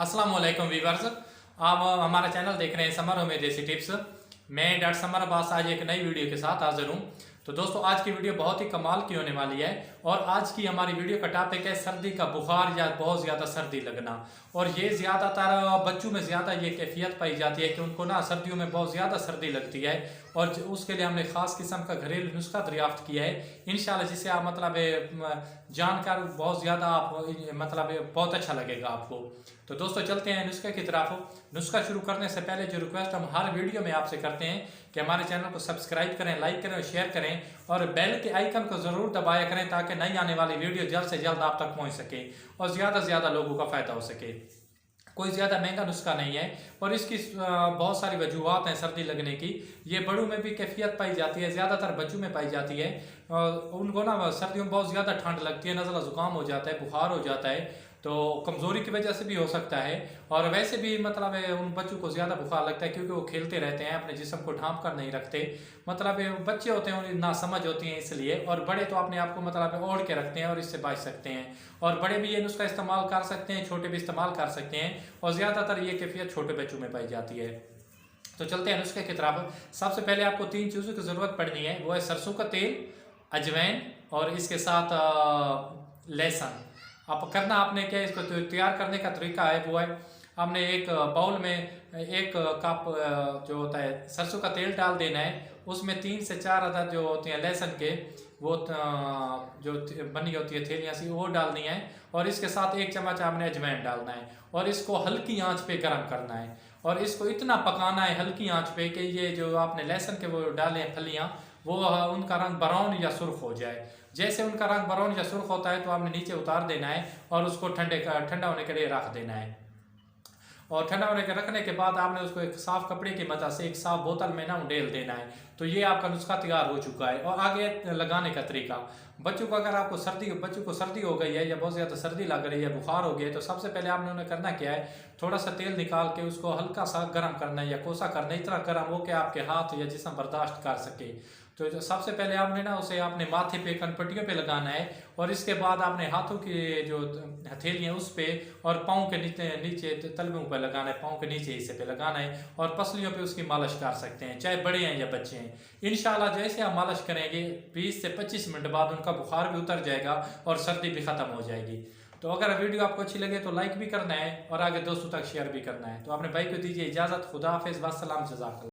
अस्सलाम वालेकुम वीवर्स। आप हमारा चैनल देख रहे हैं समर में देसी टिप्स। मैं डॉक्टर समर अब्बास आज एक नई वीडियो के साथ हाजिर हूँ। तो दोस्तों आज की वीडियो बहुत ही कमाल की होने वाली है और आज की हमारी वीडियो का टॉपिक है सर्दी का बुखार या बहुत ज़्यादा सर्दी लगना। और ये ज़्यादातर बच्चों में ज़्यादा ये कैफियत पाई जाती है कि उनको ना सर्दियों में बहुत ज़्यादा सर्दी लगती है और उसके लिए हमने ख़ास किस्म का घरेलू नुस्खा दरियाफ्त किया है इंशाल्लाह, जिससे आप जानकर बहुत ज़्यादा आप बहुत अच्छा लगेगा आपको। तो दोस्तों चलते हैं नुस्खे की तरफ। नुस्खा शुरू करने से पहले जो रिक्वेस्ट हम हर वीडियो में आपसे करते हैं कि हमारे चैनल को सब्सक्राइब करें, लाइक करें और शेयर करें और बेल के आइकन को ज़रूर दबाया करें ताकि नई आने वाली वीडियो जल्द से जल्द आप तक पहुंच सके और ज़्यादा से ज़्यादा लोगों का फ़ायदा हो सके। कोई ज़्यादा महंगा नुस्खा नहीं है और इसकी बहुत सारी वजूहत हैं सर्दी लगने की। ये बड़ों में भी कैफियत पाई जाती है, ज़्यादातर बच्चों में पाई जाती है। उनको ना सर्दियों में बहुत ज़्यादा ठंड लगती है, नज़ला ज़ुकाम हो जाता है, बुखार हो जाता है, तो कमज़ोरी की वजह से भी हो सकता है। और वैसे भी उन बच्चों को ज़्यादा बुखार लगता है क्योंकि वो खेलते रहते हैं, अपने जिस्म को ढांप कर नहीं रखते। बच्चे होते हैं उन्हें नासमझ होती हैं इसलिए, और बड़े तो अपने आप को ओढ़ के रखते हैं और इससे बच सकते हैं। और बड़े भी ये नुस्खा इस्तेमाल कर सकते हैं, छोटे भी इस्तेमाल कर सकते हैं और ज़्यादातर ये कैफियत छोटे बच्चों में पाई जाती है। तो चलते हैं नुस्खे की तरफ। सबसे पहले आपको 3 चीज़ों की ज़रूरत पड़नी है, वो है सरसों का तेल, अजवैन और इसके साथ लहसुन। अब करना आपने क्या, इसको तैयार करने का तरीका है वो है हमने एक बाउल में 1 कप जो होता है सरसों का तेल डाल देना है। उसमें 3 से 4 अदद जो होती हैं लहसुन के वो जो बनी होती है थैलियाँ सी वो डालनी है और इसके साथ 1 चम्मच आपने अजवाइन डालना है और इसको हल्की आंच पे गर्म करना है और इसको इतना पकाना है हल्की आंच पे कि ये जो आपने लहसुन के वो डाले हैं फलियाँ वो उनका रंग ब्राउन या सुर्ख हो जाए। जैसे उनका रंग ब्राउन या सुर्ख होता है तो आपने नीचे उतार देना है और उसको ठंडा होने के लिए रख देना है। और ठंडा होने के रखने के बाद आपने उसको एक साफ कपड़े की मदद से एक साफ बोतल में ना उंडेल देना है। तो ये आपका नुस्खा तैयार हो चुका है। और आगे लगाने का तरीका, बच्चों को अगर आपको बच्चों को सर्दी हो गई है या बहुत ज़्यादा सर्दी लग रही है, बुखार हो गया है, तो सबसे पहले आपने उन्हें करना क्या है, थोड़ा सा तेल निकाल के उसको हल्का सा गर्म करना है या कोसा करना है, इतना गर्म हो कि आपके हाथ या जिस्म बर्दाश्त कर सके। तो जो सबसे पहले आपने ना उसे अपने माथे पे कनपट्टियों पे लगाना है और इसके बाद आपने हाथों की जो हथेलियाँ उस पे और पाँव के नीचे तलवों पे लगाना है, पाँव के नीचे हिस्से पे लगाना है और पसलियों पे उसकी मालिश कर सकते हैं, चाहे बड़े हैं या बच्चे हैं। इंशाल्लाह जैसे आप मालिश करेंगे 20 से 25 मिनट बाद उनका बुखार भी उतर जाएगा और सर्दी भी ख़त्म हो जाएगी। तो अगर वीडियो आपको अच्छी लगे तो लाइक भी करना है और आगे दोस्तों तक शेयर भी करना है। तो अपने भाई को दीजिए इजाज़त। खुदा हाफिज़, वस्सलाम, जज़ाकल्लाह।